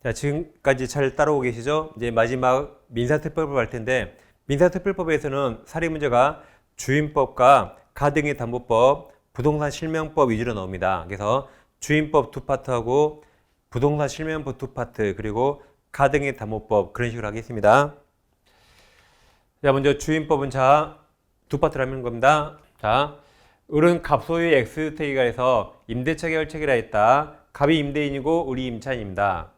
자, 지금까지 잘 따라오고 계시죠? 이제 마지막 민사특별법 할 텐데, 민사특별법에서는 사례 문제가 주임법과 가등기 담보법, 부동산 실명법 위주로 나옵니다. 그래서 주임법 두 파트하고 부동산 실명법 두 파트, 그리고 가등기 담보법 그런 식으로 하겠습니다. 자, 먼저 주임법은 두 파트로 하는 겁니다. 자, 을은 갑소유의 X택이가해서 임대차 계약을 체결하 했다. 갑이 임대인이고 을이 임차인입니다.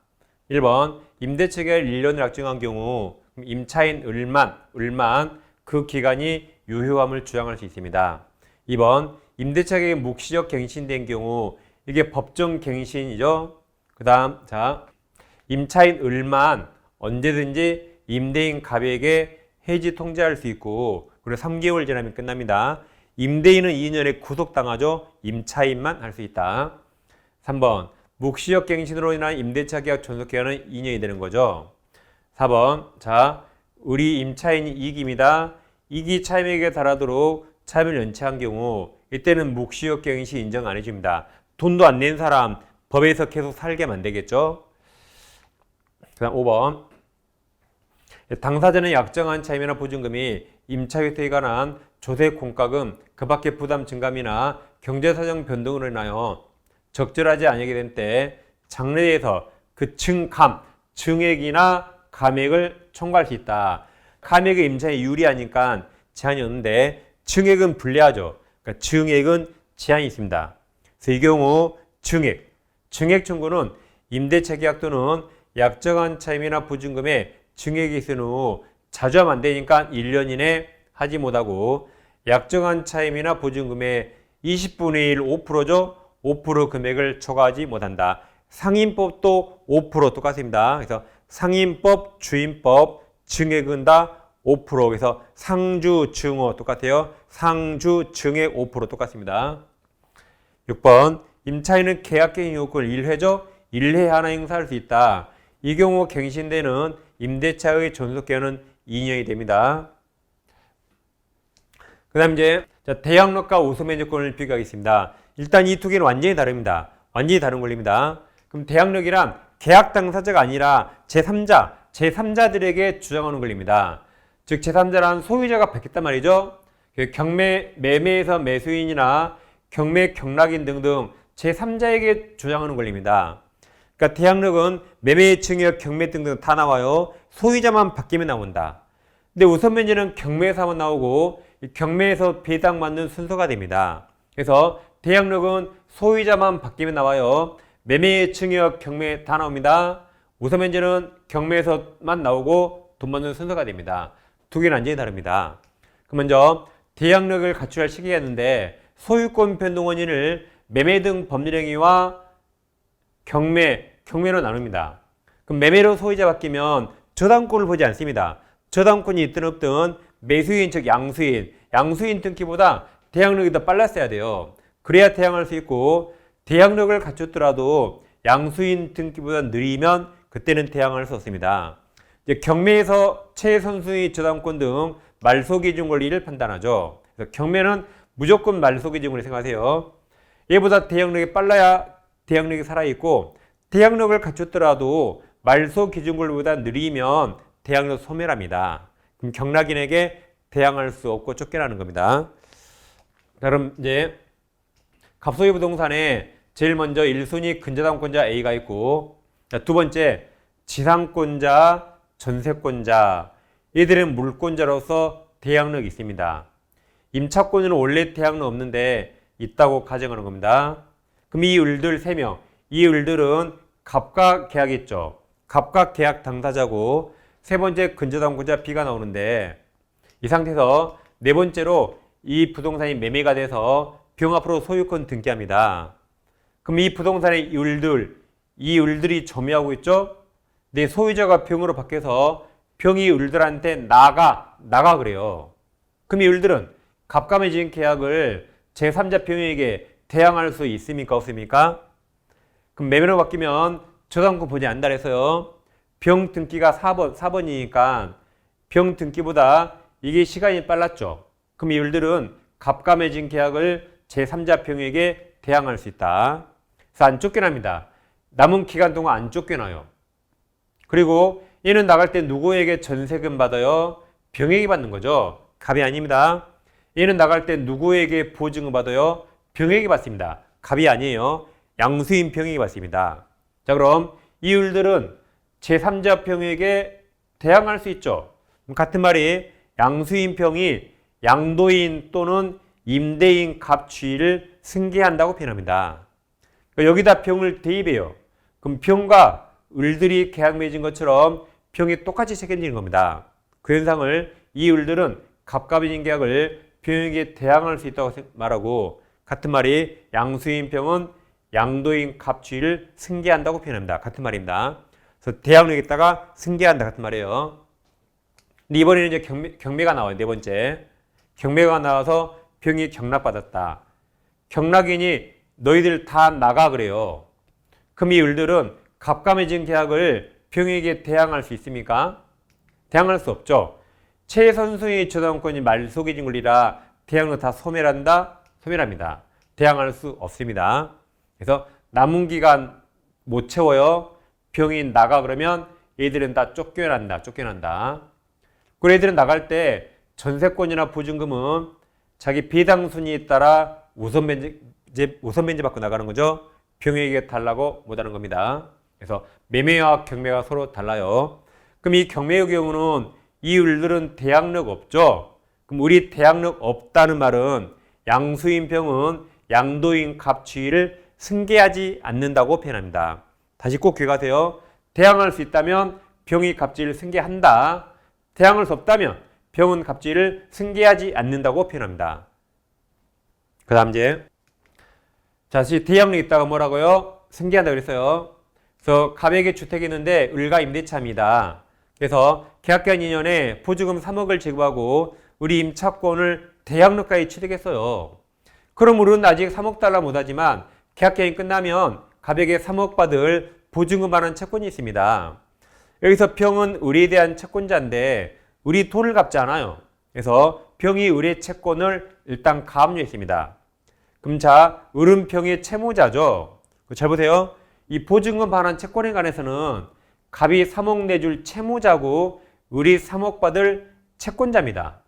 1번 임대차 계약을 1년을 약정한 경우 임차인 을만 그 기간이 유효함을 주장할 수 있습니다. 2번 임대차 계약이 묵시적 갱신된 경우 이게 법정 갱신이죠. 그 다음 임차인 을만 언제든지 임대인 갑에게 해지 통지할 수 있고 그리고 3개월 지나면 끝납니다. 임대인은 2년에 구속당하죠. 임차인만 할 수 있다. 3번 묵시적 갱신으로 인한 임대차 계약 존속 기간은 2년이 되는 거죠. 4번 을이 임차인이 이익입니다. 이익이 차임에게 달하도록 차임을 연체한 경우 이때는 묵시적 갱신 인정 안 해줍니다. 돈도 안 낸 사람 법에서 계속 살게 만들겠죠. 그 다음 5번 당사자는 약정한 차임이나 보증금이 임차유택에 관한 조세 공과금, 그 밖의 부담 증감이나 경제사정 변동으로 인하여 적절하지 않게 된 때 장래에서 그 증액이나 감액을 청구할 수 있다. 감액은 임차인이 유리하니까 제한이 없는데 증액은 불리하죠. 그러니까 증액은 제한이 있습니다. 그래서 이 경우 증액 청구는 임대차 계약 또는 약정한 차임이나 보증금에 증액이 있은 후 자주 하면 안 되니까 1년 이내 하지 못하고 약정한 차임이나 보증금의 20분의 1 5%죠. 5% 금액을 초과하지 못한다. 상임법도 5% 똑같습니다. 그래서 상임법, 주임법, 증액은 다 5%. 그래서 상주, 증오 똑같아요. 상주, 증액 5% 똑같습니다. 6번 임차인은 계약갱신 요건을 1회죠. 1회 하나 행사할 수 있다. 이 경우 갱신되는 임대차의 존속기간은 2년이 됩니다. 그 다음 이제 대항력과 우소면적권을 비교하겠습니다. 일단 이 두 개는 완전히 다릅니다. 완전히 다른 권리입니다. 그럼 대항력이란 계약 당사자가 아니라 제3자들에게 주장하는 권리입니다. 즉 제3자란 소유자가 받겠단 말이죠. 경매, 매매에서 매수인이나 경매 경락인 등등 제3자에게 주장하는 권리입니다. 그러니까 대항력은 매매, 증여, 경매 등등 다 나와요. 소유자만 바뀌면 나온다. 근데 우선면제는 경매에서만 나오고 경매에서 배당받는 순서가 됩니다. 그래서 대항력은 소유자만 바뀌면 나와요. 매매, 증여, 경매 다 나옵니다. 우선면제는 경매에서만 나오고 돈 받는 순서가 됩니다. 두 개는 완전히 다릅니다. 그럼 먼저 대항력을 갖춰야 할 시기가 있는데 소유권 변동 원인을 매매 등 법률행위와 경매로 나눕니다. 그럼 매매로 소유자 바뀌면 저당권을 보지 않습니다. 저당권이 있든 없든 매수인 즉 양수인 등기보다 대항력이 더 빨랐어야 돼요. 그래야 대항할 수 있고 대항력을 갖췄더라도 양수인 등기보다 느리면 그때는 대항할 수 없습니다. 이제 경매에서 최선순위 저당권 등 말소기준 권리를 판단하죠. 그래서 경매는 무조건 말소기준 권리 생각하세요. 얘보다 대항력이 빨라야 대항력이 살아있고 대항력을 갖췄더라도 말소기준 권리보다 느리면 대항력 소멸합니다. 그럼 경락인에게 대항할 수 없고 쫓겨나는 겁니다. 그럼 이제 갑소유 부동산에 제일 먼저 1순위 근저당권자 A가 있고 두 번째 지상권자, 전세권자 얘들은 물권자로서 대항력이 있습니다. 임차권자는 원래 대항력 없는데 있다고 가정하는 겁니다. 그럼 이 을들 3명, 이 을들은 갑과 계약했죠. 갑과 계약 당사자고 세 번째 근저당권자 B가 나오는데 이 상태에서 네 번째로 이 부동산이 매매가 돼서 병 앞으로 소유권 등기합니다. 그럼 이 부동산의 이 을들이 점유하고 있죠? 내 소유자가 병으로 바뀌어서 병이 을들한테 나가 그래요. 그럼 이 을들은 갑과 맺은 계약을 제3자 병에게 대항할 수 있습니까? 없습니까? 그럼 매매로 바뀌면 저당권 보지 않는다 그래서요. 병 등기가 4번이니까 병 등기보다 이게 시간이 빨랐죠. 그럼 이 을들은 갑과 맺은 계약을 제3자 병에게 대항할 수 있다. 그래서 안 쫓겨납니다. 남은 기간 동안 안 쫓겨나요. 그리고 얘는 나갈 때 누구에게 전세금 받아요? 병에게 받는 거죠. 갑이 아닙니다. 얘는 나갈 때 누구에게 보증금 받아요? 병에게 받습니다. 갑이 아니에요. 양수인 병에게 받습니다. 자, 그럼 이율들은 제3자 병에게 대항할 수 있죠. 같은 말이 양수인 병이 양도인 또는 임대인 갑주의를 승계한다고 표현합니다. 그러니까 여기다 병을 대입해요. 그럼 병과 을들이 계약 맺은 것처럼 병이 똑같이 책임지는 겁니다. 그 현상을 이 을들은 갑갑인 계약을 병에게 대항할 수 있다고 말하고, 같은 말이 양수인 병은 양도인 갑주의를 승계한다고 표현합니다. 같은 말입니다. 그래서 대항력에다가 승계한다 같은 말이에요. 근데 이번에는 이제 경매가 나와요. 네 번째. 경매가 나와서 병이 경락받았다. 경락인이 너희들 다 나가 그래요. 그럼 이 을들은 갑감해진 계약을 병에게 대항할 수 있습니까? 대항할 수 없죠. 최선수의 저당권이 말소기진 권리라 대항은 다 소멸한다? 소멸합니다. 대항할 수 없습니다. 그래서 남은 기간 못 채워요. 병이 나가 그러면 얘들은 다 쫓겨난다. 그 애들은 나갈 때 전세권이나 보증금은 자기 배당 순위에 따라 우선 변제 받고 나가는 거죠. 병에게 달라고 못하는 겁니다. 그래서 매매와 경매가 서로 달라요. 그럼 이 경매의 경우는 이 을들은 대항력 없죠. 그럼 우리 대항력 없다는 말은 양수인 병은 양도인 갑주의를 승계하지 않는다고 표현합니다. 다시 꼭 기억하세요. 대항할 수 있다면 병이 갑주의를 승계한다. 대항할 수 없다면 병은 갑주의를 승계하지 않는다고 표현합니다. 그 다음 이제 다시 대항력이 있다가 뭐라고요? 승계한다고 그랬어요. 그래서 갑에게 주택이 있는데 을과 임대차입니다. 그래서 계약기간 2년에 보증금 3억을 지급하고 우리 임차권을 대항력까지 취득했어요. 그럼 을은 아직 3억 달러 못하지만 계약기간이 끝나면 갑에게 3억 받을 보증금 받는 채권이 있습니다. 여기서 병은 을에 대한 채권자인데 을이 돈을 갚지 않아요. 그래서 병이 을의 채권을 일단 가압류했습니다. 그럼 자, 을은 병의 채무자죠. 잘 보세요. 이 보증금 반환 채권에 관해서는 갑이 3억 내줄 채무자고 을이 3억 받을 채권자입니다.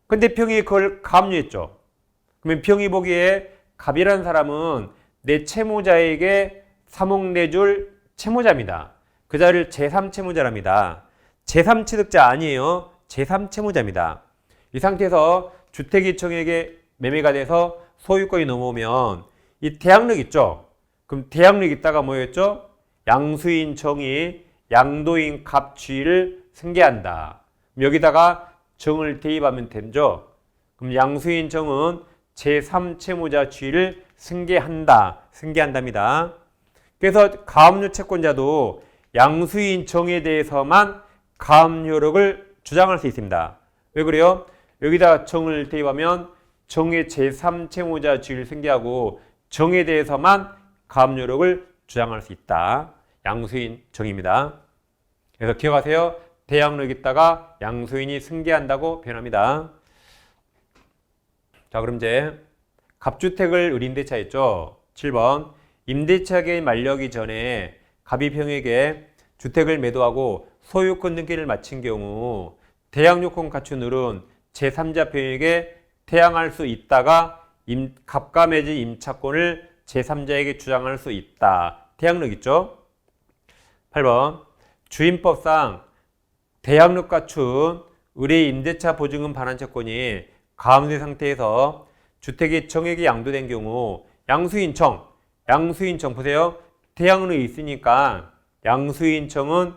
근데 병이 그걸 가압류했죠. 그러면 병이 보기에 갑이라는 사람은 내 채무자에게 3억 내줄 채무자입니다. 그 자를 제3채무자랍니다. 제3취득자 아니에요. 제3채무자입니다. 이 상태에서 주택이 정에게 매매가 돼서 소유권이 넘어오면 이 대항력 있죠. 그럼 대항력 있다가 뭐였죠? 양수인 정이 양도인 갑주의를 승계한다. 여기다가 정을 대입하면 되죠. 그럼 양수인 정은 제3채무자 주의를 승계한답니다. 그래서 가압류 채권자도 양수인 정에 대해서만 가압류력을 주장할 수 있습니다. 왜 그래요? 여기다 정을 대입하면 정의 제3채무자 주의를 승계하고 정에 대해서만 가압류력을 주장할 수 있다. 양수인 정입니다. 그래서 기억하세요. 대항력 있다가 양수인이 승계한다고 표현합니다. 자, 그럼 이제 갑주택을 을임대차 했죠. 7번 임대차계획 만료하기 전에 갑이 병에게 주택을 매도하고 소유권 등기를 마친 경우 대항요건 갖춘 을은 제3자 병에게 대항할 수 있다가 갑과 맺은 임차권을 제3자에게 주장할 수 있다. 대항력 있죠? 8번 주임법상 대항력 갖춘 을의 임대차 보증금 반환 채권이 가압류 상태에서 주택이 정에게 양도된 경우 양수인청 보세요. 대항력이 있으니까 양수인청은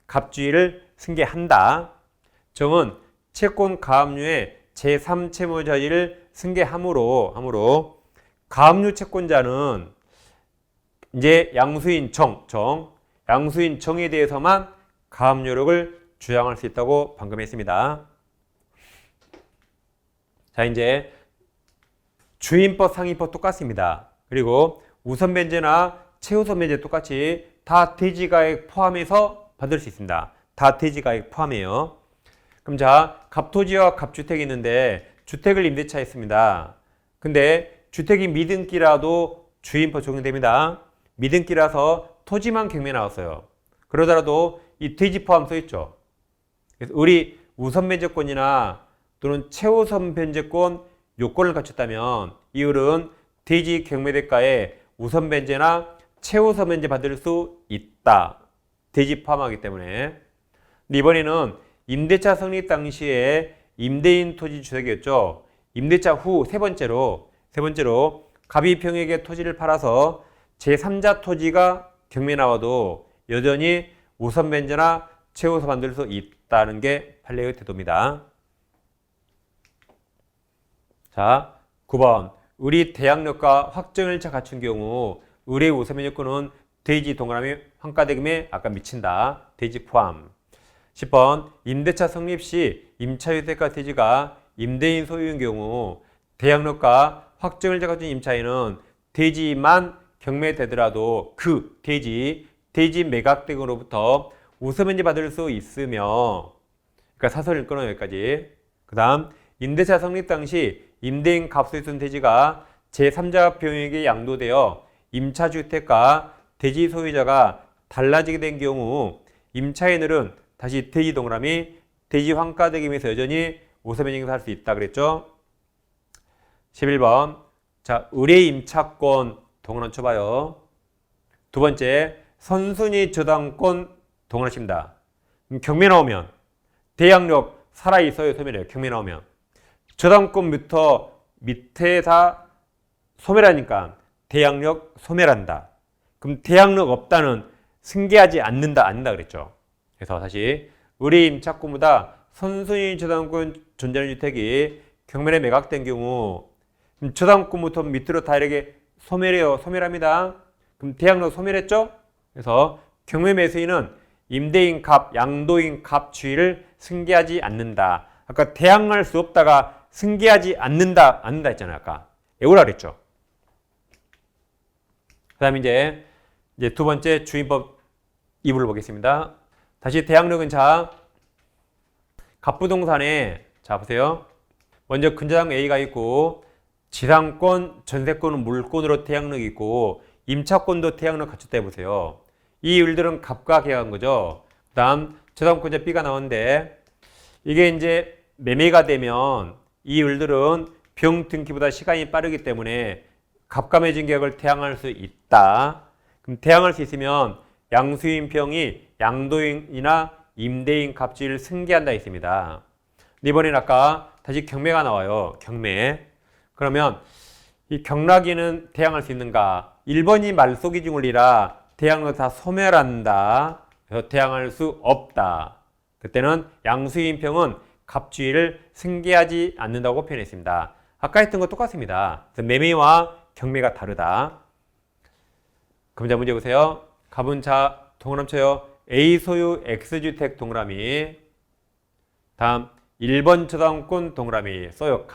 갑주의를 승계한다. 정은 채권 가압류의 제3채무자를 승계함으로 가압류 채권자는 이제 양수인청에 대해서만 가압류력을 주장할 수 있다고 방금 했습니다. 자, 이제 주임법, 상임법 똑같습니다. 그리고 우선변제나 최우선변제 똑같이 다 대지가액 포함해서 받을 수 있습니다. 다 대지가액 포함해요. 그럼 자, 갑토지와 갑주택이 있는데 주택을 임대차 했습니다. 근데 주택이 미등기라도 주임법 적용됩니다. 미등기라서 토지만 경매 나왔어요. 그러더라도 이 돼지 포함 써 있죠. 그래서 을이 우선 변제권이나 또는 최우선 변제권 요건을 갖췄다면 이 을은 돼지 경매대가에 우선 변제나 최우선 변제 받을 수 있다. 돼지 포함하기 때문에. 근데 이번에는 임대차 성립 당시에 임대인 토지 주택이었죠. 임대차 후 세 번째로 갑이 병에게 토지를 팔아서 제3자 토지가 경매 나와도 여전히 우선 변제나 최우선 만들 수 있다는 게 판례의 태도입니다. 자, 9번. 을이 대항력과 확정일차 갖춘 경우 을의 우선 변제권은 돼지 동그라미 환가대금에 아까 미친다. 돼지 포함. 10번. 임대차 성립 시 임차유택과 돼지가 임대인 소유인 경우 대항력과 확정일차 갖춘 임차인은 돼지만 경매되더라도 그 돼지 매각대금으로부터 우선 변제 받을 수 있으며, 그러니까 사설 끊어요 여기까지. 그 다음 임대차 성립 당시 임대인 값을 쓴 돼지가 제3자 병에게 양도되어 임차주택과 돼지 소유자가 달라지게 된 경우 임차인은 다시 돼지 동그라미 돼지 환가대금에서 여전히 우선 변제 행사할 수 있다 그랬죠. 11번. 자, 을의 임차권 동그라미 쳐봐요. 두 번째, 선순위 저당권 동그라미 칩니다. 경매 나오면 대항력 살아있어요, 소멸해요. 경매 나오면 저당권부터 밑에 다 소멸하니까 대항력 소멸한다. 그럼 대항력 없다는 승계하지 않는다 그랬죠. 그래서 다시 을의 임차권보다 선순위 저당권 존재하는 주택이 경매에 매각된 경우 저당권부터 밑으로 다 이렇게 소멸해요. 소멸합니다. 그럼 대항력 소멸했죠? 그래서 경매 매수인은 임대인 값, 양도인 값 주의를 승계하지 않는다. 아까 대항할 수 없다가 승계하지 않는다 했잖아요. 아까 에우라 그랬죠. 그 다음에 이제 두 번째 주인법 2부를 보겠습니다. 다시 대항력은 자, 갑부동산에 자 보세요. 먼저 근저당 A가 있고 지상권, 전세권은 물권으로 대항력이 있고 임차권도 대항력 갖췄다 해보세요. 이 일들은 갑과 계약한 거죠. 그 다음 저당권자 B가 나오는데 이게 이제 매매가 되면 이 일들은 병 등기보다 시간이 빠르기 때문에 갑과 매진 계약을 대항할 수 있다. 그럼 대항할 수 있으면 양수인 병이 양도인이나 임대인 갑주의를 승계한다 했습니다. 이번에는 아까 다시 경매가 나와요. 경매. 그러면 이 경락인은 대항할 수 있는가? 1번이 말소기준 원리라 대항력 다 소멸한다. 그래서 대항할 수 없다. 그때는 양수인 병은 갑주의를 승계하지 않는다고 표현했습니다. 아까 했던 거 똑같습니다. 그래서 매매와 경매가 다르다. 그럼 자 문제 보세요. 갑은 자 동그라미 쳐요. A 소유 X주택 동그라미. 다음 1번 저당권 동그라미 써요.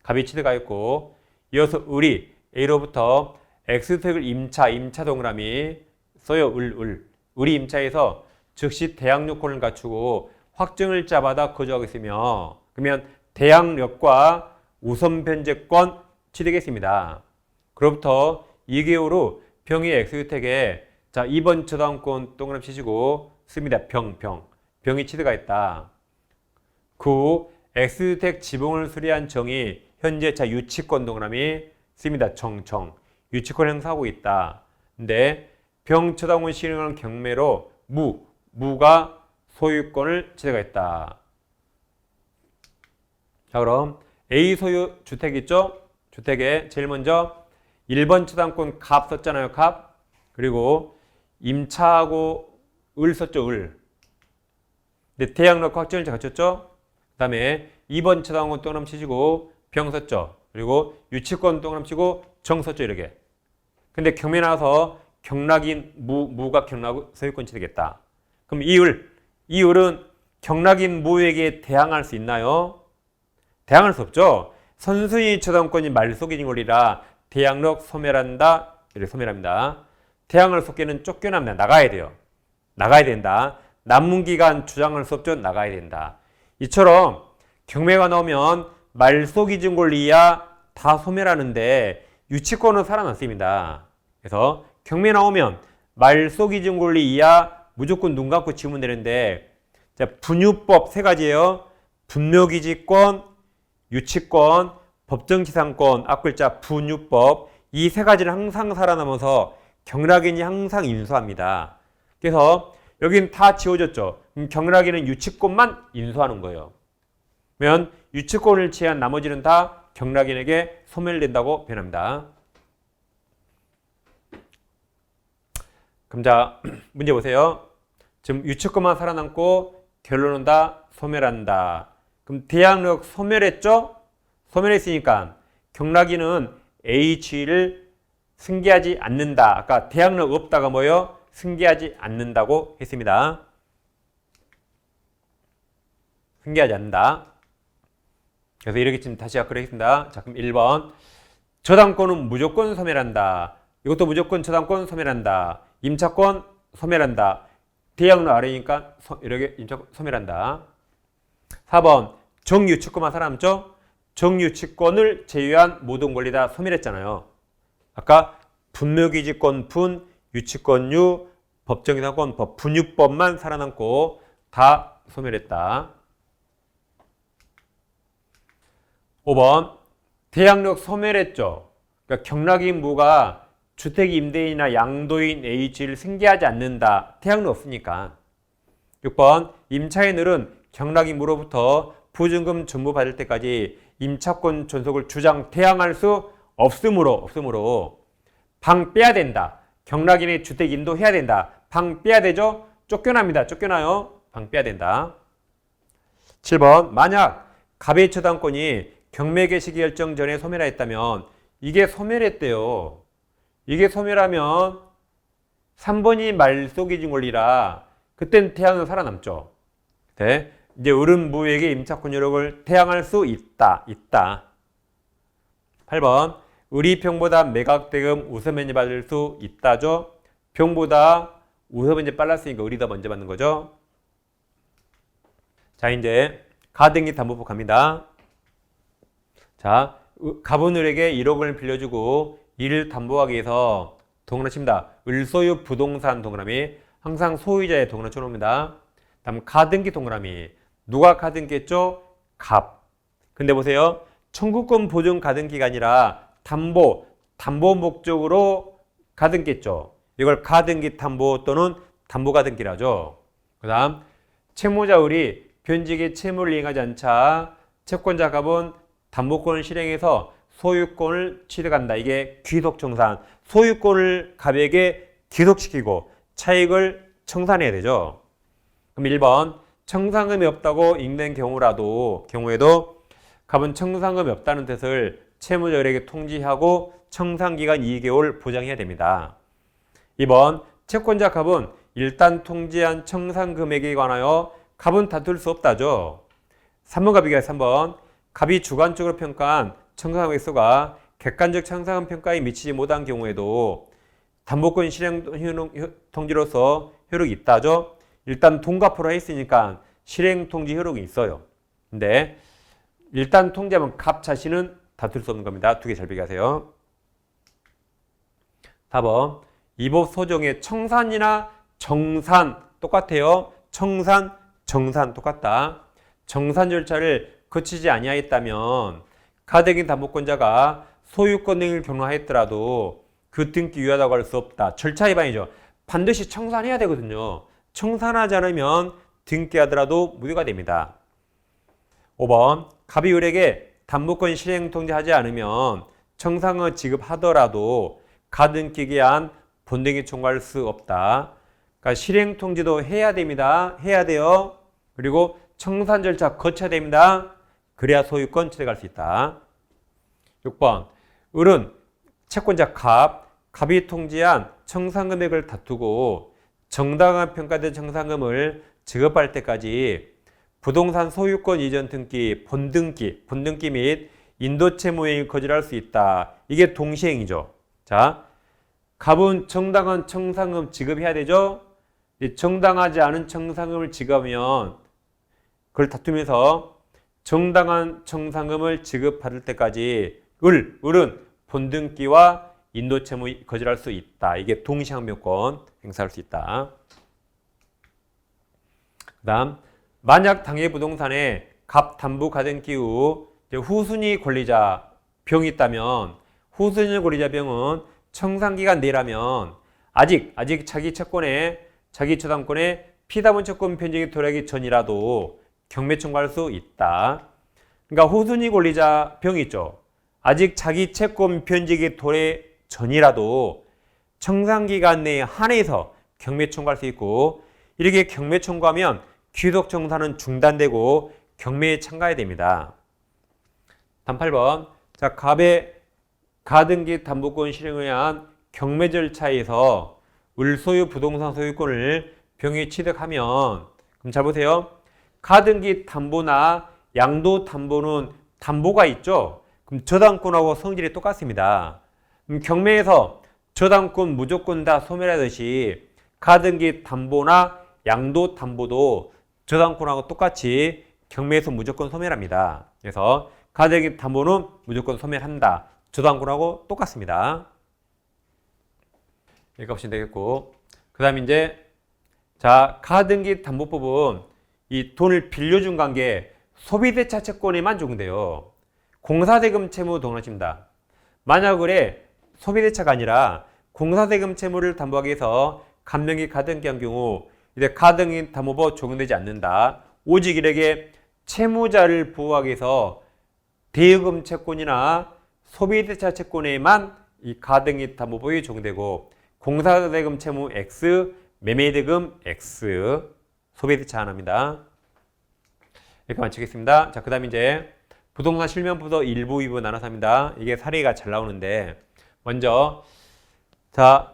갑이 치드가 있고 이어서 을이 A로부터 X주택을 임차 동그라미 써요. 을이 임차에서 즉시 대항력권을 갖추고 확정일자마다 거주하고 있으며 그러면 대항력과 우선 변제권 취득했습니다. 그로부터 2개월 후 병이 X주택에 자 2번 저당권 동그라미 치시고 씁니다. 병이 취득가 있다. 그 후 X주택 지붕을 수리한 정이 현재 자 유치권 동그라미 씁니다. 유치권 행사하고 있다. 근데 병 저당권 실행하는 경매로 무가 소유권을 취득가 있다. 자 그럼 A 소유 주택 있죠? 주택에 제일 먼저 1번 저당권 갑 썼잖아요. 갑. 그리고 임차하고 을 썼죠. 근데 대항력 확정일자 갖췄죠? 그 다음에 2번 저당권 동그라미 치시고 병 썼죠. 그리고 유치권 동그라미 치고 정 썼죠. 이렇게. 근데 경매 나와서 경락인 무가 경락 소유권 취득했다. 그럼 이 을은 경락인 무에게 대항할 수 있나요? 대항할 수 없죠. 선순위 저당권이 말소기준 권리라 대항력 소멸한다. 이렇게 소멸합니다. 대항을 속기는 쫓겨납니다. 나가야 돼요. 나가야 된다. 남문기간 주장할 수 없죠. 나가야 된다. 이처럼 경매가 나오면 말소기준 권리야 다 소멸하는데 유치권은 살아났습니다. 그래서 경매 나오면 말소기준 권리 이하 무조건 눈 감고 지우면 되는데, 자, 분유법 세 가지예요. 분묘기지권, 유치권, 법정지상권, 앞글자 분유법. 이 세 가지는 항상 살아남아서 경락인이 항상 인수합니다. 그래서 여기는 다 지워졌죠. 경락인은 유치권만 인수하는 거예요. 그러면 유치권을 취한 나머지는 다 경락인에게 소멸된다고 변합니다. 그럼 자, 문제 보세요. 지금 유치권만 살아남고 결론은 다 소멸한다. 그럼 대항력 소멸했죠? 소멸했으니까 경락인은 H를 승계하지 않는다. 아까 대항력 없다가 뭐예요? 승계하지 않는다고 했습니다. 승계하지 않는다. 그래서 이렇게 지금 다시 약속하겠습니다. 자, 그럼 1번. 저당권은 무조건 소멸한다. 이것도 무조건 저당권 소멸한다. 임차권 소멸한다. 대항력 아래니까 이렇게 임차권 소멸한다. 4번. 정유치권만 살아남죠? 정유치권을 제외한 모든 권리 다 소멸했잖아요. 아까 분묘기지권 분, 유치권 유, 법정이상권 법, 분유법만 살아남고 다 소멸했다. 5번. 대항력 소멸했죠. 그러니까 경락인 무가 주택 임대인이나 양도인 H를 승계하지 않는다. 대항력 없으니까. 6번. 임차인 을은 경락인 무로부터 보증금 전부 받을 때까지 임차권 존속을 주장 대항할 수 없으므로 방 빼야 된다. 경락인의 주택 인도해야 된다. 방 빼야 되죠? 쫓겨납니다. 쫓겨나요. 방 빼야 된다. 7번. 만약 갑의 처당권이 경매 시기 결정 전에 소멸하였다면 이게 소멸했대요. 이게 소멸하면 3번이 말소기준 권리라 그땐 태양은 살아남죠. 네. 이제 을은무에게 임차권 여력을 태양할 수 있다. 8번. 을이 병보다 매각대금 우선 받을 수 있다죠. 병보다 우선 빨랐으니까 을이 더 먼저 받는 거죠. 자, 이제 가등기 담보법 갑니다. 자, 갑은 을에게 1억 원을 빌려주고 이를 담보하기 위해서 동그라미 칩니다. 을소유 부동산 동그라미. 항상 소유자의 동그라미 쳐놓습니다. 다음 가등기 동그라미. 누가 가등기 했죠? 갑. 근데 보세요. 청구권 보증 가등기가 아니라 담보 목적으로 가등기 했죠. 이걸 가등기 담보 또는 담보 가등기라 하죠. 그 다음 채무자 을이 변직의 채무를 이행하지 않자 채권자 갑은 담보권을 실행해서 소유권을 취득한다. 이게 귀속청산. 소유권을 갑에게 귀속시키고 차익을 청산해야 되죠. 그럼 1번. 청산금이 없다고 읽는 경우에도 갑은 청산금이 없다는 뜻을 채무자 을에게 통지하고 청산기간 2개월 보장해야 됩니다. 2번. 채권자 갑은 일단 통지한 청산금액에 관하여 갑은 다툴 수 없다죠. 3번과 비교해 3번. 갑이 주관적으로 평가한 청산금액 수가 객관적 청산금 평가에 미치지 못한 경우에도 담보권 실행 통지로서 효력이 있다죠. 일단 동갑으로 했으니까 실행 통지 효력이 있어요. 근데 일단 통지하면 갑 자신은 다툴 수 없는 겁니다. 두 개 잘 비교하세요. 4번. 이법 소정의 청산이나 정산 똑같아요. 청산, 정산 똑같다. 정산 절차를 거치지 아니하였다면 가등기 담보권자가 소유권 등을 경로하였더라도 그 등기 유효하다고 할 수 없다. 절차 위반이죠. 반드시 청산해야 되거든요. 청산하지 않으면 등기하더라도 무효가 됩니다. 5번. 갑이 을에게 담보권 실행 통지하지 않으면 청산을 지급하더라도 가등기 기한 본등기 청구할 수 없다. 그러니까 실행 통지도 해야 됩니다. 해야 돼요. 그리고 청산 절차 거쳐야 됩니다. 그래야 소유권 취득할 수 있다. 6번. 을은 채권자 갑이 통지한 청산금액을 다투고 정당한 평가된 청산금을 지급할 때까지 부동산 소유권 이전 등기, 본등기 및 인도채무행위 거절할 수 있다. 이게 동시행위죠. 자, 갑은 정당한 청산금 지급해야 되죠. 정당하지 않은 청산금을 지급하면 그걸 다투면서 정당한 청산금을 지급받을 때까지 을은 본등기와 인도채무 거절할 수 있다. 이게 동시항변권 행사할 수 있다. 그다음 만약 당해 부동산에 갑 담보 가등기 후 후순위 권리자 병이 있다면 후순위 권리자 병은 청산기간 내라면 아직 자기 채권에 자기 저당권에 피담보 채권 변경이 도래하기 전이라도 경매 청구할 수 있다. 그러니까 후순위 권리자 병이 있죠. 아직 자기 채권 변경이 도래 전이라도 청산기간 내에 한해서 경매 청구할 수 있고 이렇게 경매 청구하면 귀속 청산은 중단되고 경매에 참가해야 됩니다. 다음 8번. 자, 갑의 가등기 담보권 실행을 위한 경매 절차에서 을소유 부동산 소유권을 병이 취득하면 그럼 잘 보세요. 가등기 담보나 양도 담보는 담보가 있죠. 그럼 저당권하고 성질이 똑같습니다. 그럼 경매에서 저당권 무조건 다 소멸하듯이 가등기 담보나 양도 담보도 저당권하고 똑같이 경매에서 무조건 소멸합니다. 그래서 가등기 담보는 무조건 소멸한다. 저당권하고 똑같습니다. 이렇게 보시면 되겠고, 그 다음 이제 자 가등기 담보법은 이 돈을 빌려준 관계 소비대차 채권에만 적용돼요. 공사대금 채무 동일하십니다. 만약 그래 소비대차가 아니라 공사대금 채무를 담보하기 위해서 감명이 가등기한 경우 이제 가등기 담보법 적용되지 않는다. 오직 이렇게 채무자를 보호하기 위해서 대여금 채권이나 소비대차 채권에만 이 가등기 담보법이 적용되고 공사대금 채무 X, 매매대금 X, 소비대차 하나입니다. 이렇게 마치겠습니다. 자, 그 다음 이제 부동산 실명부터 1부, 2부 나눠서 합니다. 이게 사례가 잘 나오는데 먼저 자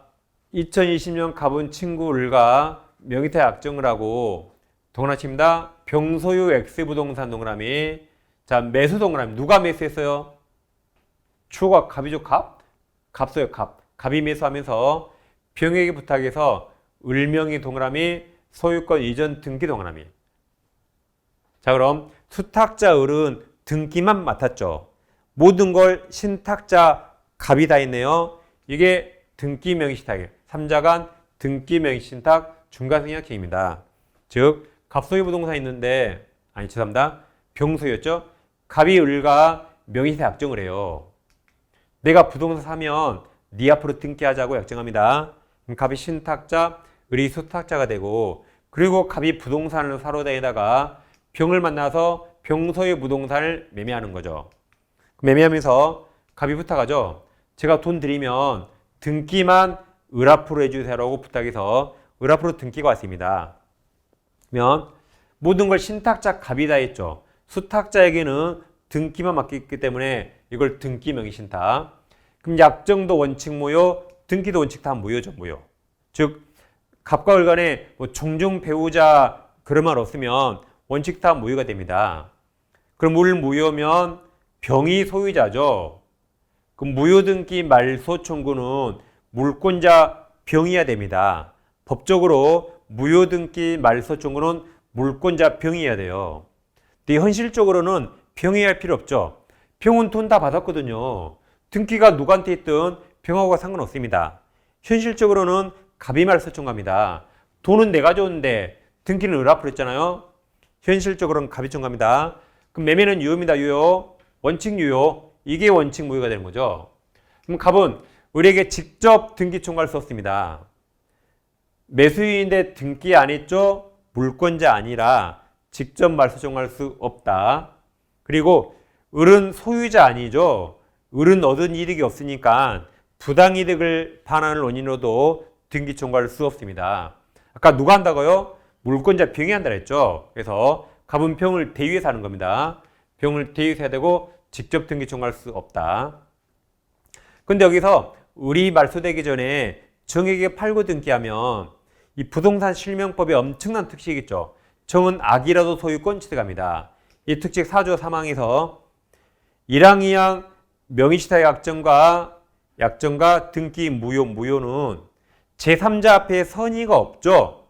2020년 갑은 친구 을과 명의태 약정을 하고 동그라미입니다. 병소유 X 부동산 동그라미. 자, 매수 동그라미. 누가 매수했어요? 주어가 갑이죠. 갑소요. 갑이 매수하면서 병에게 부탁해서 을명의 동그라미 소유권 이전 등기 동그라미. 자, 그럼 수탁자 을은 등기만 맡았죠. 모든 걸 신탁자 갑이 다 있네요. 이게 등기 명의신탁이에요. 3자간 등기 명의신탁 중과승약행입니다. 즉 갑소유 부동산이 있는데 죄송합니다. 병소유였죠. 갑이 을과 명의신탁 약정을 해요. 내가 부동산 사면 네 앞으로 등기하자고 약정합니다. 그럼 갑이 신탁자, 을이 수탁자가 되고 그리고 갑이 부동산을 사러 다니다가 병을 만나서 병소유 부동산을 매매하는 거죠. 매매하면서 갑이 부탁하죠. 제가 돈 드리면 등기만 을 앞으로 해주세요라고 부탁해서 을 앞으로 등기가 왔습니다. 그러면 모든 걸 신탁자 갑이 다 했죠. 수탁자에게는 등기만 맡겼기 때문에 이걸 등기 명의신탁. 그럼 약정도 원칙 무효, 등기도 원칙 다 무효죠, 무효. 즉 갑과 을 간에 뭐 종종 배우자 그런 말 없으면 원칙 다 무효가 됩니다. 그럼 을 무효면 병이 소유자죠. 그럼 무효등기 말소 청구는 물권자 병이어야 됩니다. 법적으로 무효등기 말소 청구는 물권자 병이어야 돼요. 근데 현실적으로는 병이 할 필요 없죠. 병은 돈 다 받았거든요. 등기가 누구한테 있든 병하고 상관없습니다. 현실적으로는 갑이 말소 청구합니다. 돈은 내가 줬는데 등기는 을 앞으로 했잖아요. 현실적으로는 갑이 청구합니다. 그럼 매매는 유효입니다. 유효. 원칙 유효. 이게 원칙 무효가 되는 거죠. 그럼 갑은 을에게 직접 등기 청구할 수 없습니다. 매수인인데 등기 안 했죠? 물권자 아니라 직접 말소 청구할 수 없다. 그리고 을은 소유자 아니죠. 을은 얻은 이득이 없으니까 부당이득을 반환을 원인으로도 등기 청구할 수 없습니다. 아까 누가 한다고요? 물권자 병이 한다고 했죠. 그래서 갑은 병을 대위해서 하는 겁니다. 병을 대위해서 해야 되고 직접 등기 청구할 수 없다. 근데 여기서 을이 말소되기 전에 정에게 팔고 등기하면 이 부동산 실명법의 엄청난 특식이 있죠. 정은 악이라도 소유권 취득합니다. 이 특칙 4조 3항에서 1항, 2항 명의신탁 약정과 등기 무효는 제3자 앞에 선의가 없죠.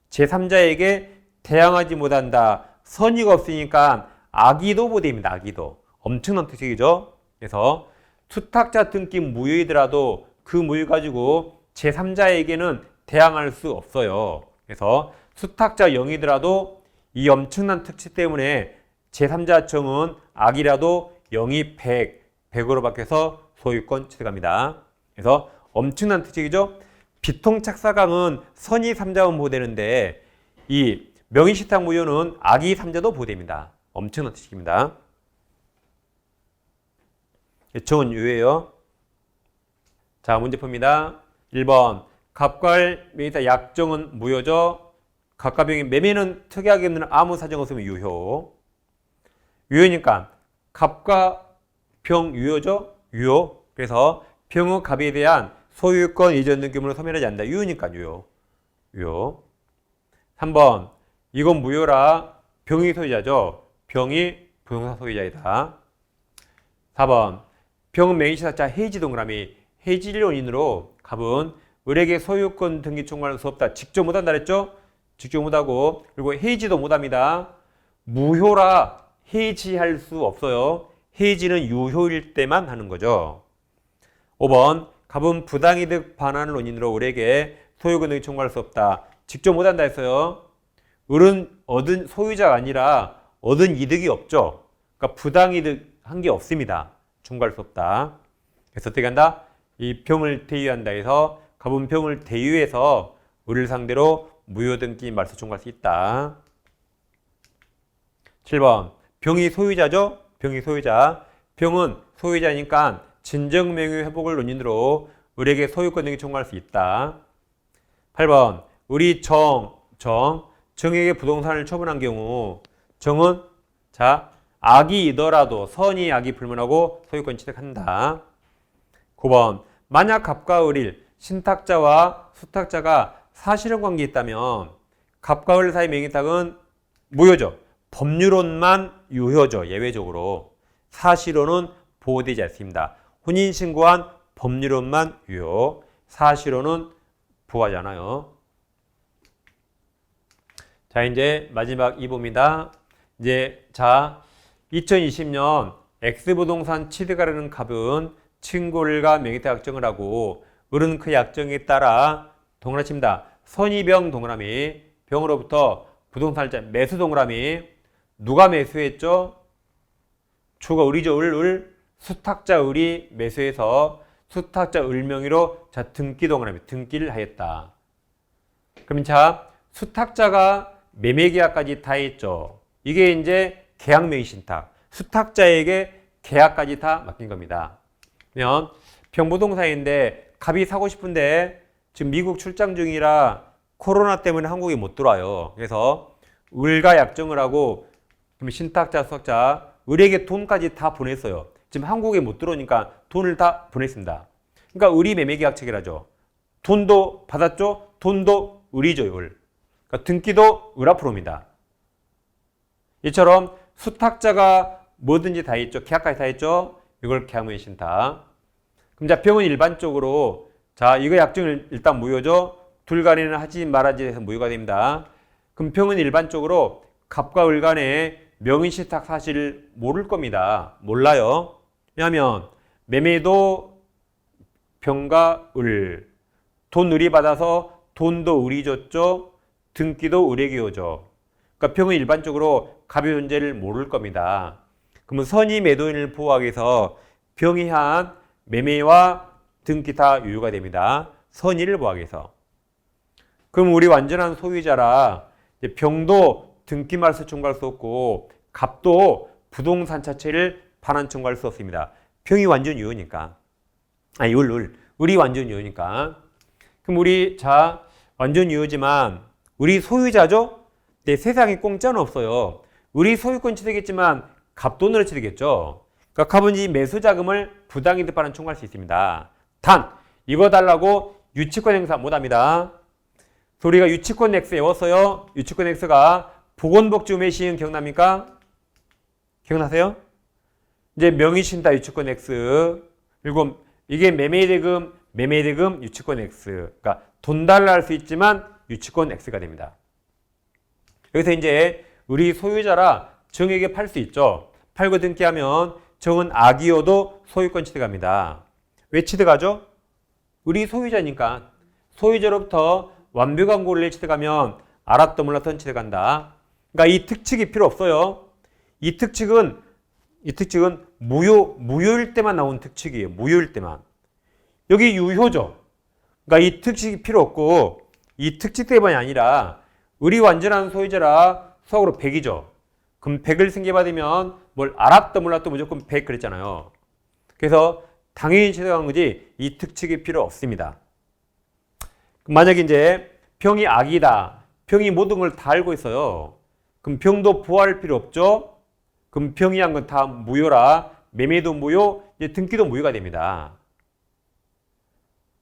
제3자에게 대항하지 못한다. 선의가 없으니까 악의도 부대입니다. 악의도. 엄청난 특징이죠. 그래서 수탁자 등기 무효이더라도 그 무효 가지고 제3자에게는 대항할 수 없어요. 그래서 수탁자 0이더라도 이 엄청난 특징 때문에 제3자청은 악이라도 0이 100으로 바뀌어서 소유권 취득합니다. 그래서 엄청난 특징이죠. 비통착사강은 선의 3자만 보호되는데 이 명의신탁 무효는 악의 3자도 보호됩니다. 엄청난 특징입니다. 정은 유예요. 자, 문제 풉니다. 1번 갑과을 매매사 약정은 무효죠. 갑과 병의 매매는 특이하게 없는 아무 사정 없으면 유효. 유효니까 갑과 병 유효죠. 유효. 그래서 병의 갑에 대한 소유권 이전 등기물을 소멸하지 않는다. 유효니까 유효. 유효. 3번 이건 무효라. 병이 소유자죠. 병이 부동산 소유자이다. 4번 병은 명의신탁자 해지 동그라미 해지를 원인으로 갑은 을에게 소유권 등기 청구할 수 없다. 직접 못한다 그랬죠? 직접 못하고 그리고 해지도 못합니다. 무효라 해지할 수 없어요. 해지는 유효일 때만 하는 거죠. 5번 갑은 부당이득 반환을 원인으로 을에게 소유권 등기 청구할 수 없다. 직접 못한다 했어요. 을은 얻은 소유자가 아니라 얻은 이득이 없죠. 그러니까 부당이득 한 게 없습니다. 청구할 수 없다. 그래서 어떻게 한다? 이 병을 대유한다 해서 갑은 병을 대유해서 을을 상대로 무효등기 말소 청구할 수 있다. 7번 병이 소유자죠? 병이 소유자. 병은 소유자니까 진정명의 회복을 원인으로 을에게 소유권 등기 청구할 수 있다. 8번 을이 정에게 부동산을 처분한 경우 정은 자 악이더라도 선이 악이 불문하고 소유권 취득한다. 9번 만약 갑과 을일 신탁자와 수탁자가 사실혼 관계에 있다면 갑과 을 사이 명의탁은 무효죠. 법률혼만 유효죠. 예외적으로. 사실혼은 보호되지 않습니다. 혼인신고한 법률혼만 유효. 사실혼은 보호하지 않아요. 자, 이제 마지막 2부입니다. 이제 2020년 X부동산 취득하려는 갑은 친구를과 명의탁 약정을 하고 을은 그 약정에 따라 동그라미 칩니다. 선의병 동그라미 병으로부터 부동산을 매수 동그라미 누가 매수했죠? 주가 을이죠. 을 수탁자 을이 매수해서 수탁자 을 명의로 등기 동그라미 등기를 하였다. 그러면 수탁자가 매매계약까지 다 했죠. 이게 이제 계약명의신탁. 수탁자에게 계약까지 다 맡긴 겁니다. 그러면 평부동산인데 갑이 사고 싶은데 지금 미국 출장 중이라 코로나 때문에 한국에 못 들어와요. 그래서 을과 약정을 하고 신탁자, 수탁자, 을에게 돈까지 다 보냈어요. 지금 한국에 못 들어오니까 돈을 다 보냈습니다. 그러니까 을이 매매계약 체결하죠. 돈도 받았죠. 돈도 을이죠. 을. 그러니까 등기도 을 앞으로입니다. 이처럼 수탁자가 뭐든지 다 했죠. 계약까지 다 했죠. 이걸 계약명의신탁. 그럼 병은 일반적으로 이거 약정을 일단 무효죠. 둘 간에는 하지 말아지 해서 무효가 됩니다. 그럼 병은 일반적으로 갑과 을 간에 명의신탁 사실을 모를 겁니다. 몰라요. 왜냐하면 매매도 병과 을, 돈 을이 받아서 돈도 을이 줬죠. 등기도 을에게 오죠. 그러니까 병은 일반적으로 갑의 존재를 모를 겁니다. 그러면 선의 매도인을 보호하기 위해서 병이 한 매매와 등기 다 유효가 됩니다. 선의를 보호하기 위해서. 그럼 우리 완전한 소유자라 병도 등기 말소 청구할 수 없고 갑도 부동산 자체를 반환 청구할 수 없습니다. 병이 완전 유효니까. 을이 완전 유효니까. 그럼 우리 완전 유효지만 우리 소유자죠? 네, 세상에 공짜는 없어요. 우리 소유권 취득했지만 갑돈으로 취득했죠. 그러니까 갑은 이 매수 자금을 부당이득 반환 청구할 수 있습니다. 단 이거 달라고 유치권 행사 못합니다. 우리가 유치권 X 외웠어요. 유치권 X가 보건복지부의 시행 기억납니까? 기억나세요? 이제 명의신탁 유치권 X 그리고 이게 매매대금 유치권 X. 그러니까 돈 달라 할 수 있지만 유치권 X가 됩니다. 여기서 이제 우리 소유자라 정에게 팔 수 있죠. 팔고 등기하면 정은 악이어도 소유권 취득합니다. 왜 취득하죠? 우리 소유자니까. 소유자로부터 완벽한 권리를 취득하면 알았던 몰랐던 취득한다. 그러니까 이 특칙이 필요 없어요. 이 특칙은 무효일 때만 나온 특칙이에요. 무효일 때만. 여기 유효죠. 그러니까 이 특칙이 필요 없고 이 특칙 때문이 아니라 을이 완전한 소유자라 수학으로 100이죠. 그럼 100을 생겨받으면 뭘 알았다 몰랐다 무조건 100 그랬잖아요. 그래서 당연히 최소한 거지 이 특칙이 필요 없습니다. 만약에 이제 병이 악이다. 병이 모든 걸 다 알고 있어요. 그럼 병도 보호할 필요 없죠. 그럼 병이 한 건 다 무효라 매매도 무효, 이제 등기도 무효가 됩니다.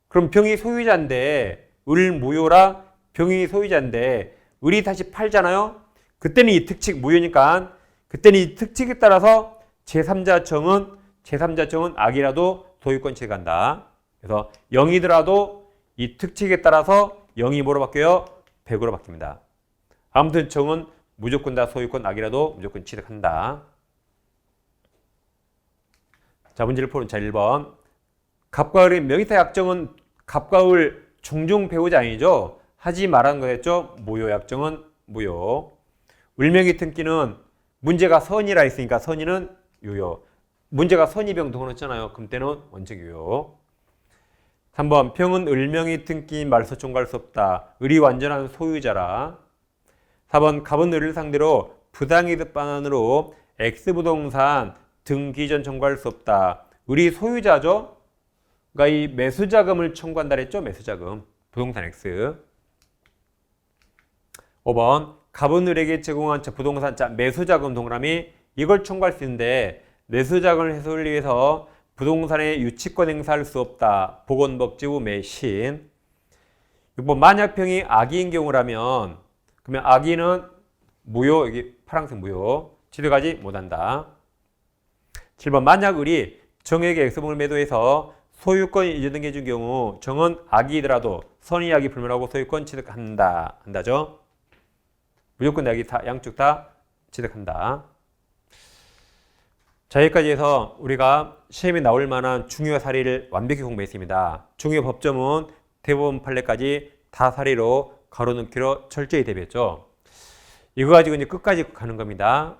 그럼 병이 소유자인데 을 무효라 병이 소유자인데 을이 다시 팔잖아요. 그때는 이 특칙 무효니까 그때는 이 특칙에 따라서 제3자청은 악이라도 소유권 취득한다. 그래서 0이더라도 이 특칙에 따라서 0이 뭐로 바뀌어요? 100으로 바뀝니다. 아무튼 청은 무조건 다 소유권 악이라도 무조건 취득한다. 자, 문제를 푸는 자 1번. 갑과 을의 명의타 약정은 갑과 을 종종 배우자 아니죠? 하지 말라는 거였죠? 무효 약정은 무효. 을명의 등기는 문제가 선이라 했으니까 선이는 유효. 문제가 선이병 동원했잖아요. 그럼 때는 원칙 유효. 3번 병은 을명의 등기 말소 총괄 수 없다. 을이 완전한 소유자라. 4번 갑은 을을 상대로 부당이득 반환으로 X부동산 등기전 청구할 수 없다. 을이 소유자죠. 그러니까 이 매수자금을 청구한다 그랬죠. 매수자금. 부동산 X. 5번 갑은 을에게 제공한 부동산 매수자금 동그라미 이걸 청구할 수 있는데 매수자금을 해소를 위해서 부동산의 유치권 행사할 수 없다. 보건복지부 매신. 6번 만약 병이 악의인 경우라면 그러면 악의는 무효, 여기 파란색 무효. 취득하지 못한다. 7번 만약 을이 정에게 X봉을 매도해서 소유권이 이전등기해 준 경우 정은 악의이더라도 선의 악의 불문하고 소유권 취득한다. 한다죠. 무조건 악의 양쪽 다 취득한다. 자, 여기까지 해서 우리가 시험에 나올 만한 중요 사례를 완벽히 공부했습니다. 중요 법점은 대법원 판례까지 다 사례로 가로넣기로 철저히 대비했죠. 이거 가지고 이제 끝까지 가는 겁니다.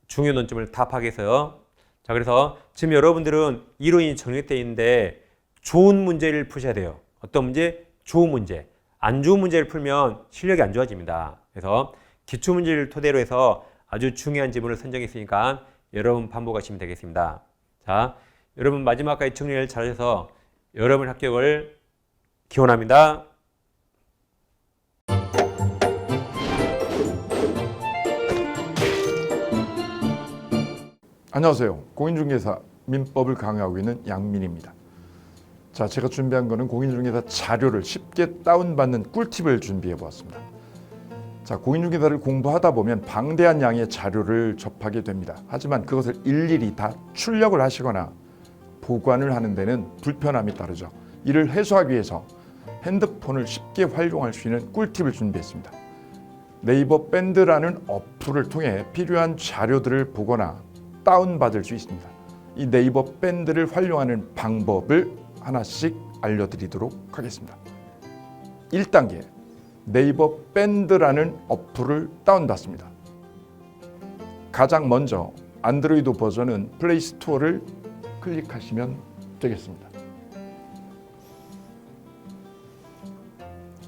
중요 논점을 다 파악해서요. 자, 그래서 지금 여러분들은 이론이 정립되어 있는데 좋은 문제를 푸셔야 돼요. 어떤 문제? 좋은 문제. 안 좋은 문제를 풀면 실력이 안 좋아집니다. 그래서 기출 문제를 토대로 해서 아주 중요한 지문을 선정했으니까 여러분 반복하시면 되겠습니다. 자, 여러분 마지막까지 정리를 잘하셔서 여러분 합격을 기원합니다. 안녕하세요. 공인중개사 민법을 강의하고 있는 양민입니다. 자, 제가 준비한 거는 공인중개사 자료를 쉽게 다운받는 꿀팁을 준비해 보았습니다. 자, 공인중개사를 공부하다 보면 방대한 양의 자료를 접하게 됩니다. 하지만 그것을 일일이 다 출력을 하시거나 보관을 하는 데는 불편함이 따르죠. 이를 해소하기 위해서 핸드폰을 쉽게 활용할 수 있는 꿀팁을 준비했습니다. 네이버 밴드라는 어플을 통해 필요한 자료들을 보거나 다운받을 수 있습니다. 이 네이버 밴드를 활용하는 방법을 하나씩 알려드리도록 하겠습니다. 1단계, 네이버 밴드라는 어플을 다운받습니다. 가장 먼저 안드로이드 버전은 플레이 스토어를 클릭하시면 되겠습니다.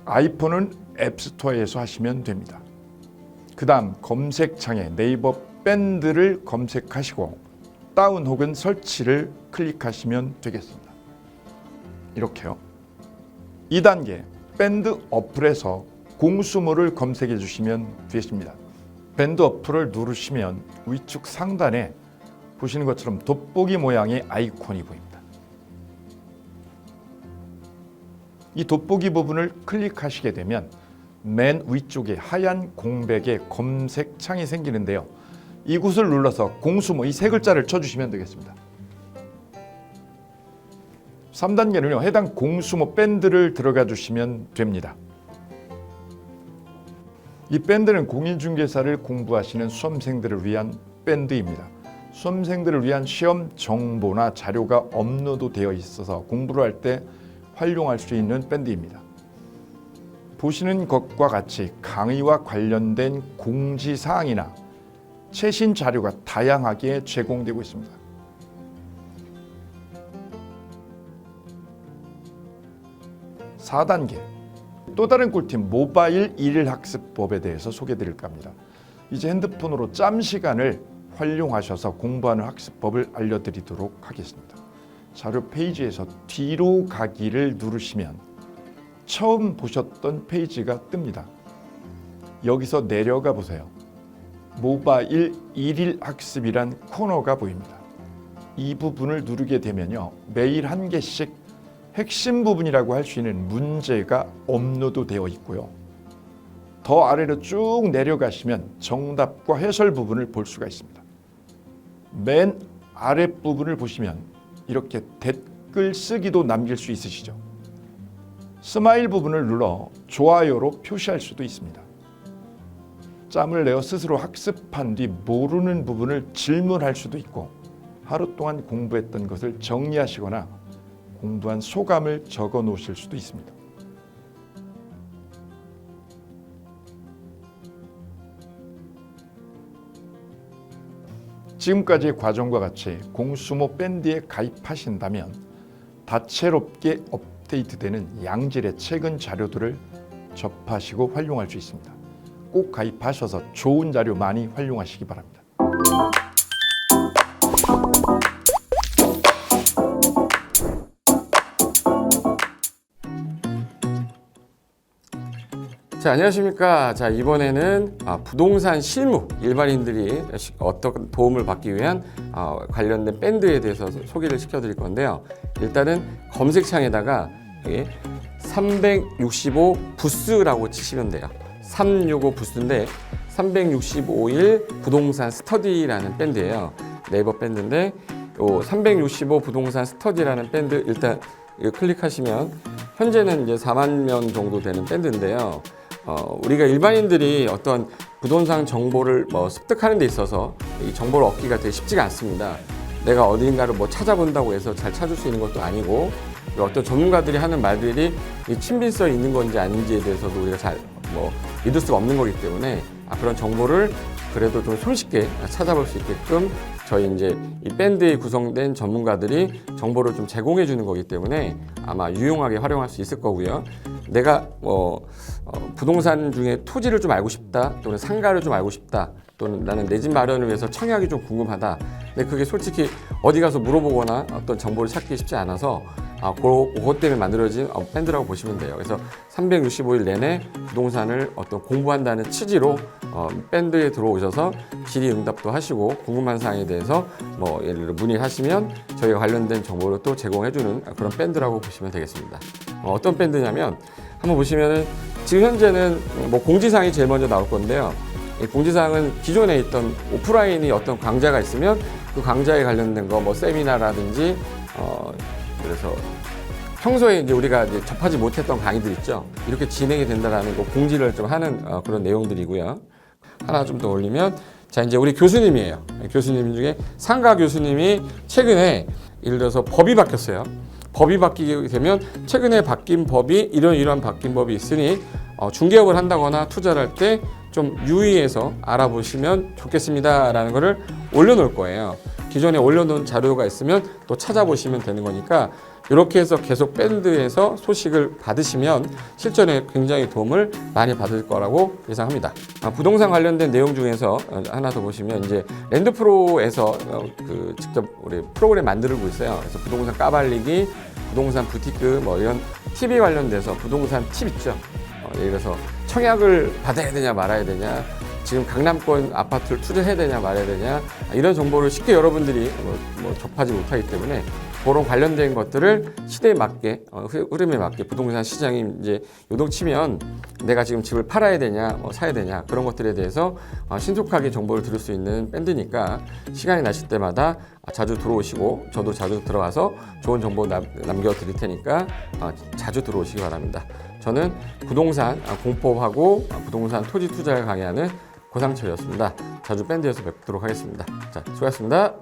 아이폰은 앱스토어에서 하시면 됩니다. 그 다음 검색창에 네이버 밴드를 검색하시고 다운 혹은 설치를 클릭하시면 되겠습니다. 이렇게요. 2단계, 밴드 어플에서 공수모를 검색해 주시면 되겠습니다. 밴드 어플을 누르시면 위쪽 상단에 보시는 것처럼 돋보기 모양의 아이콘이 보입니다. 이 돋보기 부분을 클릭하시게 되면 맨 위쪽에 하얀 공백의 검색창이 생기는데요. 이곳을 눌러서 공수모 이 세 글자를 쳐주시면 되겠습니다. 3단계는요. 해당 공수모 밴드를 들어가 주시면 됩니다. 이 밴드는 공인중개사를 공부하시는 수험생들을 위한 밴드입니다. 수험생들을 위한 시험 정보나 자료가 업로드 되어 있어서 공부를 할 때 활용할 수 있는 밴드입니다. 보시는 것과 같이 강의와 관련된 공지사항이나 최신 자료가 다양하게 제공되고 있습니다. 4단계 또 다른 꿀팁 모바일 일일 학습법에 대해서 소개드릴까 합니다. 이제 핸드폰으로 짬 시간을 활용하셔서 공부하는 학습법을 알려드리도록 하겠습니다. 자료 페이지에서 뒤로 가기를 누르시면 처음 보셨던 페이지가 뜹니다. 여기서 내려가 보세요. 모바일 일일 학습이란 코너가 보입니다. 이 부분을 누르게 되면요, 매일 한 개씩 핵심 부분이라고 할 수 있는 문제가 업로드되어 있고요. 더 아래로 쭉 내려가시면 정답과 해설 부분을 볼 수가 있습니다. 맨 아랫부분을 보시면 이렇게 댓글 쓰기도 남길 수 있으시죠. 스마일 부분을 눌러 좋아요로 표시할 수도 있습니다. 짬을 내어 스스로 학습한 뒤 모르는 부분을 질문할 수도 있고, 하루 동안 공부했던 것을 정리하시거나 공부한 소감을 적어 놓으실 수도 있습니다. 지금까지의 과정과 같이 공수모 밴드에 가입하신다면 다채롭게 업데이트되는 양질의 최근 자료들을 접하시고 활용할 수 있습니다. 꼭 가입하셔서 좋은 자료 많이 활용하시기 바랍니다. 자, 안녕하십니까. 자, 이번에는 부동산 실무, 일반인들이 어떤 도움을 받기 위한 관련된 밴드에 대해서 소개를 시켜드릴 건데요. 일단은 검색창에다가 365 부스라고 치시면 돼요. 365 부스인데 365일 부동산 스터디라는 밴드예요. 네이버 밴드인데 365 부동산 스터디라는 밴드 일단 클릭하시면 현재는 이제 4만 명 정도 되는 밴드인데요. 우리가 일반인들이 어떤 부동산 정보를 습득하는 데 있어서 이 정보를 얻기가 되게 쉽지가 않습니다. 내가 어딘가를 찾아본다고 해서 잘 찾을 수 있는 것도 아니고, 어떤 전문가들이 하는 말들이 이 친밀성이 있는 건지 아닌지에 대해서도 우리가 잘 믿을 수가 없는 거기 때문에 그런 정보를 그래도 좀 손쉽게 찾아볼 수 있게끔 저희 이제 이 밴드에 구성된 전문가들이 정보를 좀 제공해 주는 거기 때문에 아마 유용하게 활용할 수 있을 거고요. 내가 부동산 중에 토지를 좀 알고 싶다, 또는 상가를 좀 알고 싶다, 또는 나는 내 집 마련을 위해서 청약이 좀 궁금하다. 근데 그게 솔직히 어디 가서 물어보거나 어떤 정보를 찾기 쉽지 않아서 그것 때문에 만들어진 밴드라고 보시면 돼요. 그래서 365일 내내 부동산을 어떤 공부한다는 취지로 밴드에 들어오셔서 질의응답도 하시고 궁금한 사항에 대해서 예를 들어 문의하시면 저희가 관련된 정보를 또 제공해주는 그런 밴드라고 보시면 되겠습니다. 어떤 밴드냐면 한번 보시면은 지금 현재는 공지사항이 제일 먼저 나올 건데요. 이 공지사항은 기존에 있던 오프라인이 어떤 강좌가 있으면 그 강좌에 관련된 거 세미나라든지 그래서 평소에 이제 우리가 이제 접하지 못했던 강의들 있죠. 이렇게 진행이 된다라는 거 공지를 좀 하는 그런 내용들이고요. 하나 좀 더 올리면 자, 이제 우리 교수님이에요. 교수님 중에 상가 교수님이 최근에 예를 들어서 법이 바뀌었어요. 법이 바뀌게 되면 최근에 바뀐 법이 이러한 바뀐 법이 있으니 중개업을 한다거나 투자를 할 때 좀 유의해서 알아보시면 좋겠습니다라는 거를 올려놓을 거예요. 기존에 올려놓은 자료가 있으면 또 찾아보시면 되는 거니까 이렇게 해서 계속 밴드에서 소식을 받으시면 실전에 굉장히 도움을 많이 받을 거라고 예상합니다. 부동산 관련된 내용 중에서 하나 더 보시면 이제 랜드프로에서 직접 우리 프로그램 만들고 있어요. 그래서 부동산 까발리기, 부동산 부티크 이런 팁이 관련돼서 부동산 팁 있죠. 예를 들어서 청약을 받아야 되냐 말아야 되냐, 지금 강남권 아파트를 투자해야 되냐 말아야 되냐, 이런 정보를 쉽게 여러분들이 접하지 못하기 때문에 그런 관련된 것들을 시대에 맞게 흐름에 맞게 부동산 시장이 이제 요동치면 내가 지금 집을 팔아야 되냐 사야 되냐 그런 것들에 대해서 신속하게 정보를 들을 수 있는 밴드니까 시간이 나실 때마다 자주 들어오시고 저도 자주 들어가서 좋은 정보 남겨드릴 테니까 자주 들어오시기 바랍니다. 저는 부동산 공법하고 부동산 토지 투자를 강의하는 고상철이었습니다. 자주 밴드에서 뵙도록 하겠습니다. 자, 수고하셨습니다.